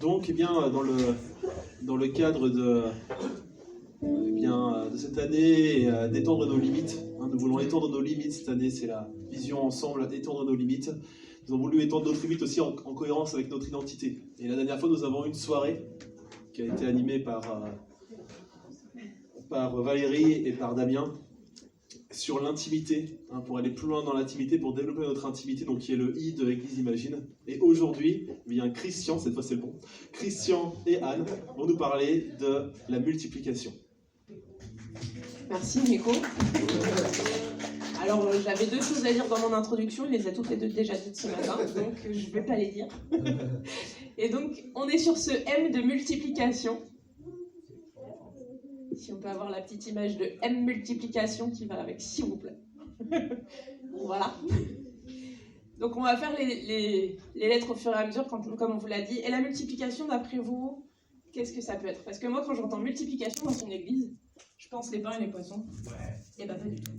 Donc, dans le cadre de cette année, d'étendre nos limites, nous voulons étendre nos limites cette année, c'est la vision ensemble, étendre nos limites. Nous avons voulu étendre notre limite aussi en cohérence avec notre identité. Et la dernière fois, nous avons eu une soirée qui a été animée par Valérie et par Damien sur l'intimité, pour aller plus loin dans l'intimité, pour développer notre intimité, donc qui est le I de l'Église Imagine. Et aujourd'hui, vient Christian, cette fois c'est le bon, Christian et Anne vont nous parler de la multiplication. Merci Nico. Alors j'avais 2 choses à dire dans mon introduction, il les a toutes les 2 déjà dites ce matin, donc je ne vais pas les dire. Et donc on est sur ce M de multiplication. Si on peut avoir la petite image de M multiplication qui va avec, s'il vous plaît. Voilà. Donc on va faire les lettres au fur et à mesure, comme on vous l'a dit. Et la multiplication, d'après vous, qu'est-ce que ça peut être? Parce que moi, quand j'entends multiplication dans une église, je pense les pains et les poissons. Et bah pas du tout.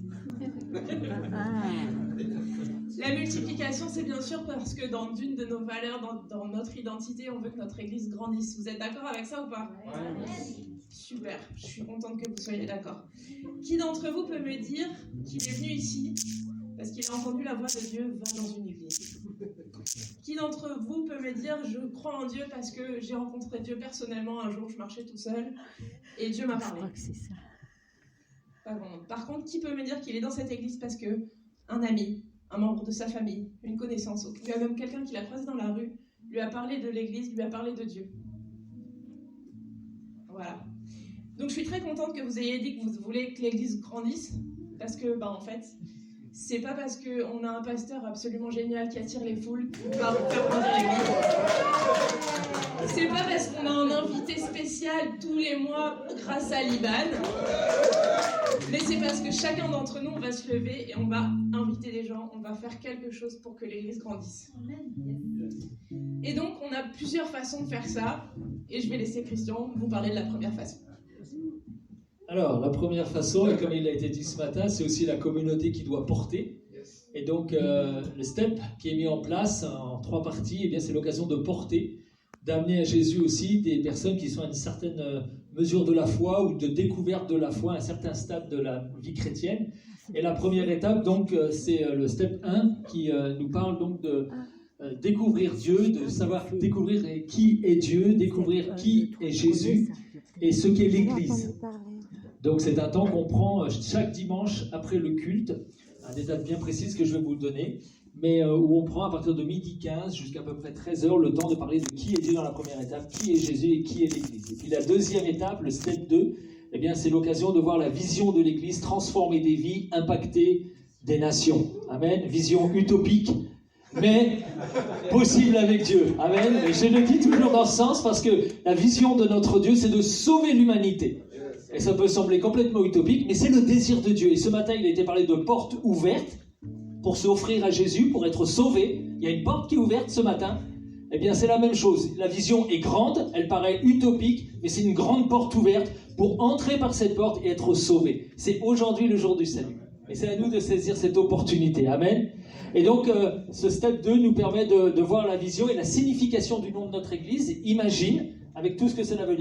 La multiplication, c'est bien sûr parce que dans une de nos valeurs, dans notre identité, on veut que notre église grandisse. Vous êtes d'accord avec ça ou pas? Super, je suis contente que vous soyez d'accord. Qui d'entre vous peut me dire qu'il est venu ici parce qu'il a entendu la voix de Dieu va dans une église? Qui d'entre vous peut me dire je crois en Dieu parce que j'ai rencontré Dieu personnellement un jour, je marchais tout seul et Dieu m'a parlé? Pas bon. Par contre, qui peut me dire qu'il est dans cette église parce que un ami, un membre de sa famille, une connaissance, ou même quelqu'un qui l'a croisé dans la rue, lui a parlé de l'église, lui a parlé de Dieu? Voilà. Donc je suis très contente que vous ayez dit que vous voulez que l'église grandisse, parce que, en fait, c'est pas parce qu'on a un pasteur absolument génial qui attire les foules qu'on va faire grandir l'église. C'est pas parce qu'on a un invité spécial tous les mois grâce à Liban, mais c'est parce que chacun d'entre nous, on va se lever et on va inviter les gens, on va faire quelque chose pour que l'église grandisse. Et donc, on a plusieurs façons de faire ça, et je vais laisser Christian vous parler de la première façon. Alors, la première façon, et comme il a été dit ce matin, c'est aussi la communauté qui doit porter. Et donc, le STEP qui est mis en place en 3 parties, eh bien, c'est l'occasion de porter, d'amener à Jésus aussi des personnes qui sont à une certaine mesure de la foi ou de découverte de la foi, à un certain stade de la vie chrétienne. Et la première étape, donc, c'est le STEP 1 qui nous parle donc de découvrir Dieu, de savoir découvrir qui est Dieu, découvrir qui est Jésus et ce qu'est l'Église. Donc c'est un temps qu'on prend chaque dimanche après le culte, à des dates bien précises que je vais vous donner, mais où on prend à partir de 12h15 jusqu'à peu près 13h le temps de parler de qui est Dieu dans la première étape, qui est Jésus et qui est l'Église. Et puis la deuxième étape, le step 2, eh bien c'est l'occasion de voir la vision de l'Église transformer des vies, impacter des nations. Amen. Vision utopique, mais possible avec Dieu. Amen. Et je le dis toujours dans ce sens parce que la vision de notre Dieu, c'est de sauver l'humanité. Et ça peut sembler complètement utopique, mais c'est le désir de Dieu. Et ce matin, il a été parlé de portes ouvertes pour s'offrir à Jésus, pour être sauvé. Il y a une porte qui est ouverte ce matin. Eh bien, c'est la même chose. La vision est grande, elle paraît utopique, mais c'est une grande porte ouverte pour entrer par cette porte et être sauvé. C'est aujourd'hui le jour du salut. Et c'est à nous de saisir cette opportunité. Amen. Et donc, ce step 2 nous permet de voir la vision et la signification du nom de notre Église. Imagine, avec tout ce que cela veut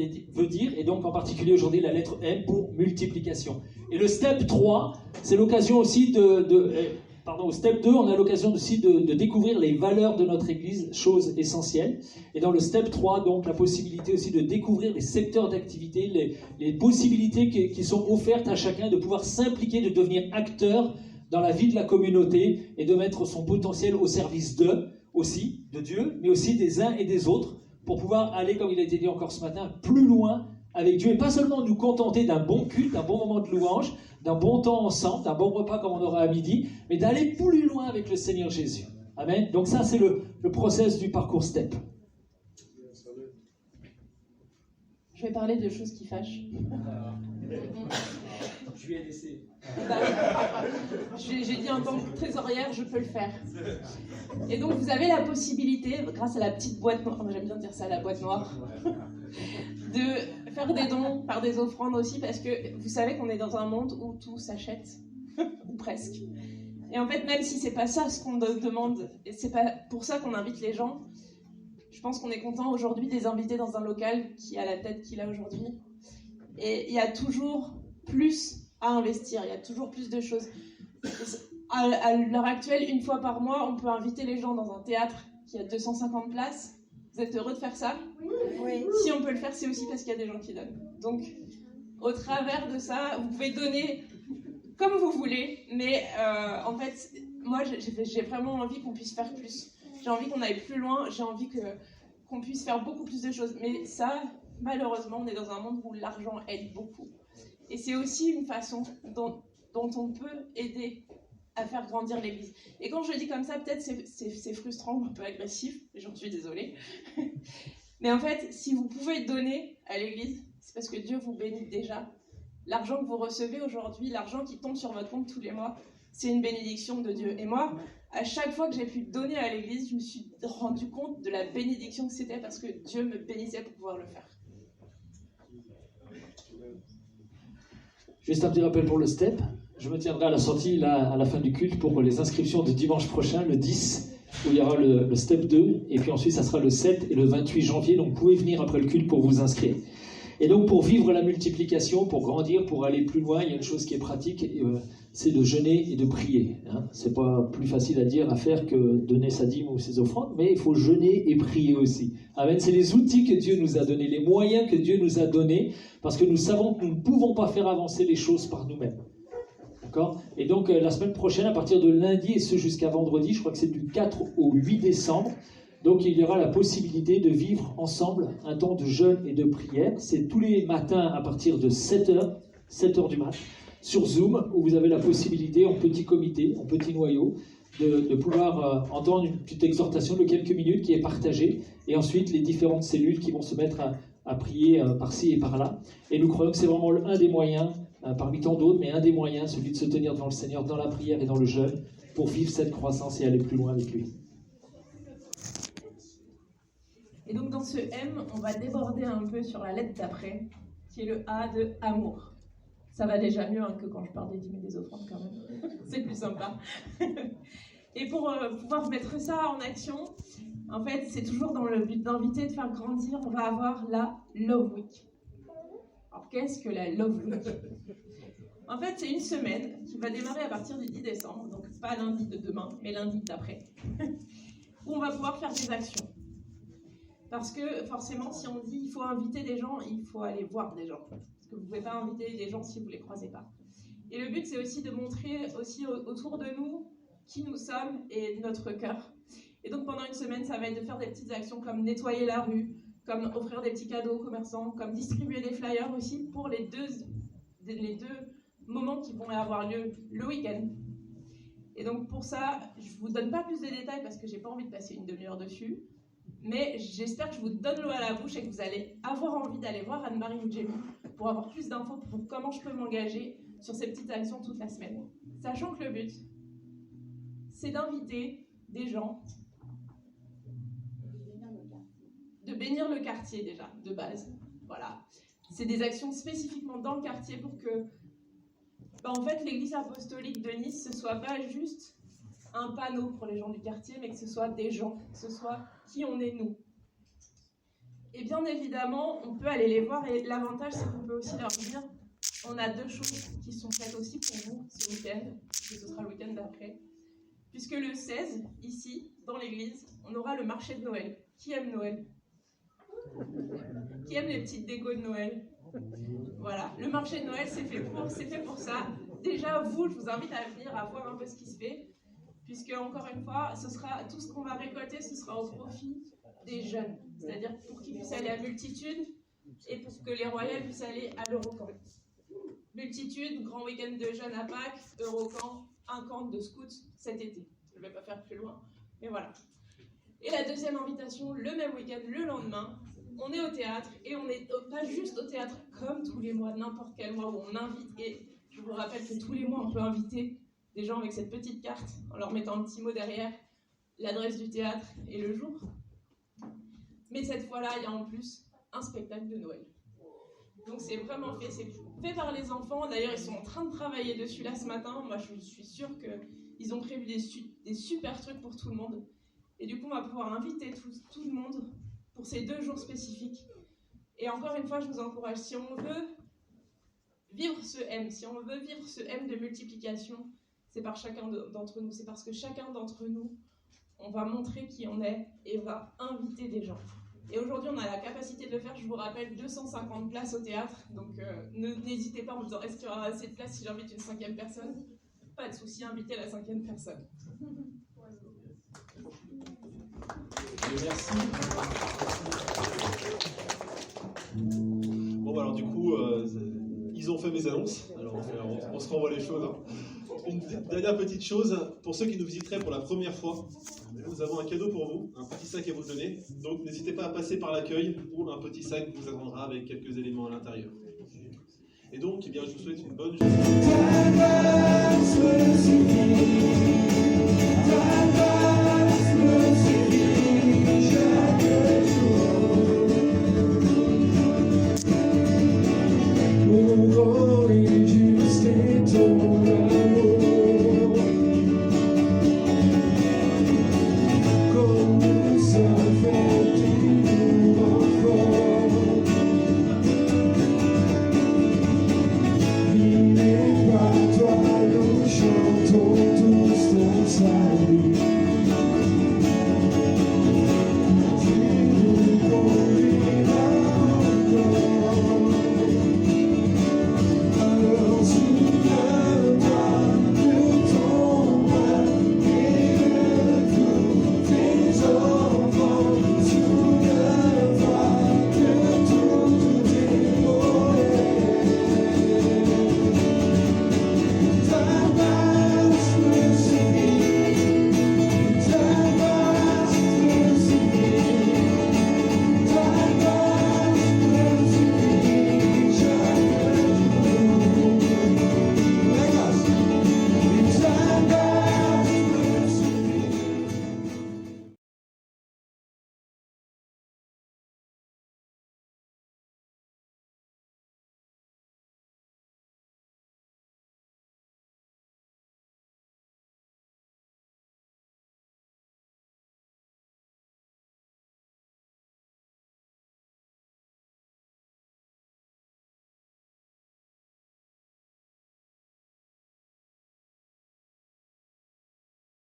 dire, et donc en particulier aujourd'hui la lettre M pour multiplication. Et le step 3, c'est l'occasion aussi au step 2, on a l'occasion aussi de découvrir les valeurs de notre Église, chose essentielle. Et dans le step 3, donc la possibilité aussi de découvrir les secteurs d'activité, les possibilités qui sont offertes à chacun de pouvoir s'impliquer, de devenir acteur dans la vie de la communauté et de mettre son potentiel au service d'eux aussi, de Dieu, mais aussi des uns et des autres, pour pouvoir aller, comme il a été dit encore ce matin, plus loin avec Dieu. Et pas seulement nous contenter d'un bon culte, d'un bon moment de louange, d'un bon temps ensemble, d'un bon repas comme on aura à midi, mais d'aller plus loin avec le Seigneur Jésus. Amen. Donc ça, c'est le process du parcours STEP. Je vais parler de choses qui fâchent. Je lui ai laissé. J'ai dit en tant que trésorière, je peux le faire. Et donc vous avez la possibilité, grâce à la petite boîte noire, j'aime bien dire ça, la boîte noire, de faire des dons par des offrandes aussi, parce que vous savez qu'on est dans un monde où tout s'achète, ou presque. Et en fait, même si c'est pas ça ce qu'on demande, et c'est pas pour ça qu'on invite les gens, Je pense qu'on est content aujourd'hui des invités dans un local qui a la tête qu'il a aujourd'hui. Et il y a toujours plus à investir, il y a toujours plus de choses. À l'heure actuelle, une fois par mois, on peut inviter les gens dans un théâtre qui a 250 places. Vous êtes heureux de faire ça ? Oui. Si on peut le faire, c'est aussi parce qu'il y a des gens qui donnent. Donc, au travers de ça, vous pouvez donner comme vous voulez, mais en fait, moi, j'ai vraiment envie qu'on puisse faire plus. J'ai envie qu'on aille plus loin, j'ai envie qu'on puisse faire beaucoup plus de choses. Mais ça, malheureusement, on est dans un monde où l'argent aide beaucoup. Et c'est aussi une façon dont on peut aider à faire grandir l'Église. Et quand je dis comme ça, peut-être c'est frustrant ou un peu agressif, et j'en suis désolée. Mais en fait, si vous pouvez donner à l'Église, c'est parce que Dieu vous bénit déjà. L'argent que vous recevez aujourd'hui, l'argent qui tombe sur votre compte tous les mois, c'est une bénédiction de Dieu. Et moi, à chaque fois que j'ai pu donner à l'Église, je me suis rendu compte de la bénédiction que c'était parce que Dieu me bénissait pour pouvoir le faire. Juste un petit rappel pour le STEP. Je me tiendrai à la sortie, là, à la fin du culte, pour les inscriptions de dimanche prochain, le 10, où il y aura le STEP 2, et puis ensuite, ça sera le 7 et le 28 janvier, donc vous pouvez venir après le culte pour vous inscrire. Et donc, pour vivre la multiplication, pour grandir, pour aller plus loin, il y a une chose qui est pratique, c'est de jeûner et de prier. Hein. C'est pas plus facile à dire, à faire que donner sa dîme ou ses offrandes, mais il faut jeûner et prier aussi. Amen. C'est les outils que Dieu nous a donnés, les moyens que Dieu nous a donnés, parce que nous savons que nous ne pouvons pas faire avancer les choses par nous-mêmes. D'accord ? Et donc, la semaine prochaine, à partir de lundi et ce jusqu'à vendredi, je crois que c'est du 4 au 8 décembre, donc il y aura la possibilité de vivre ensemble un temps de jeûne et de prière. C'est tous les matins à partir de 7h du matin, sur Zoom, où vous avez la possibilité, en petit comité, en petit noyau, de pouvoir entendre une petite exhortation de quelques minutes qui est partagée, et ensuite les différentes cellules qui vont se mettre à prier par-ci et par-là. Et nous croyons que c'est vraiment un des moyens, parmi tant d'autres, mais un des moyens, celui de se tenir devant le Seigneur, dans la prière et dans le jeûne, pour vivre cette croissance et aller plus loin avec lui. Et donc dans ce M, on va déborder un peu sur la lettre d'après, qui est le A de amour. Ça va déjà mieux que quand je parle des dîmes et des offrandes quand même. C'est plus sympa. Et pour pouvoir mettre ça en action, en fait, c'est toujours dans le but d'inviter, de faire grandir, on va avoir la Love Week. Alors qu'est-ce que la Love Week ? En fait, c'est une semaine qui va démarrer à partir du 10 décembre, donc pas lundi de demain, mais lundi d'après, où on va pouvoir faire des actions. Parce que forcément, si on dit il faut inviter des gens, il faut aller voir des gens. Parce que vous ne pouvez pas inviter des gens si vous ne les croisez pas. Et le but, c'est aussi de montrer aussi autour de nous qui nous sommes et notre cœur. Et donc pendant une semaine, ça va être de faire des petites actions comme nettoyer la rue, comme offrir des petits cadeaux aux commerçants, comme distribuer des flyers aussi pour les deux moments qui vont avoir lieu le week-end. Et donc pour ça, je ne vous donne pas plus de détails parce que je n'ai pas envie de passer une demi-heure dessus. Mais j'espère que je vous donne l'eau à la bouche et que vous allez avoir envie d'aller voir Anne-Marie ou Jamie pour avoir plus d'infos pour comment je peux m'engager sur ces petites actions toute la semaine. Sachant que le but, c'est d'inviter des gens, de bénir le quartier déjà, de base. Voilà. C'est des actions spécifiquement dans le quartier pour que, en fait, l'église apostolique de Nice, ce soit pas juste un panneau pour les gens du quartier, mais que ce soit des gens, que ce soit qui on est nous. Et bien évidemment, on peut aller les voir, et l'avantage, c'est qu'on peut aussi leur dire, on a deux choses qui sont faites aussi pour vous ce week-end, et ce sera le week-end d'après, puisque le 16, ici, dans l'église, on aura le marché de Noël. Qui aime Noël ? Qui aime les petites décos de Noël ? Voilà, le marché de Noël, c'est fait pour ça. Déjà, vous, je vous invite à venir, à voir un peu ce qui se fait, puisque, encore une fois, ce sera tout ce qu'on va récolter, ce sera au profit des jeunes. C'est-à-dire pour qu'ils puissent aller à Multitude et pour que les Royales puissent aller à l'Eurocamp. Multitude, grand week-end de jeunes à Pâques, Eurocamp, un camp de scouts cet été. Je ne vais pas faire plus loin, mais voilà. Et la deuxième invitation, le même week-end, le lendemain, on est au théâtre, et on n'est pas juste au théâtre comme tous les mois, n'importe quel mois où on invite, et je vous rappelle que tous les mois on peut inviter des gens avec cette petite carte, en leur mettant un petit mot derrière, l'adresse du théâtre et le jour. Mais cette fois-là, il y a en plus un spectacle de Noël. Donc c'est vraiment fait, c'est fait par les enfants. D'ailleurs, ils sont en train de travailler dessus là ce matin. Moi, je suis sûre qu'ils ont prévu des super trucs pour tout le monde. Et du coup, on va pouvoir inviter tout le monde pour ces 2 jours spécifiques. Et encore une fois, je vous encourage, si on veut vivre ce M, si on veut vivre ce M de multiplication, c'est par chacun d'entre nous, c'est parce que chacun d'entre nous, on va montrer qui on est et on va inviter des gens. Et aujourd'hui, on a la capacité de le faire. Je vous rappelle, 250 places au théâtre. Donc, n'hésitez pas en me disant, est-ce qu'il y aura assez de place si j'invite une 5e personne? Pas de souci, invitez la 5e personne. Merci. Bon, bah, alors du coup, ils ont fait mes annonces. Alors, on se renvoie les choses. Hein. Une dernière petite chose, pour ceux qui nous visiteraient pour la première fois, nous avons un cadeau pour vous, un petit sac à vous donner. Donc n'hésitez pas à passer par l'accueil où un petit sac vous attendra avec quelques éléments à l'intérieur. Et donc, eh bien, je vous souhaite une bonne journée.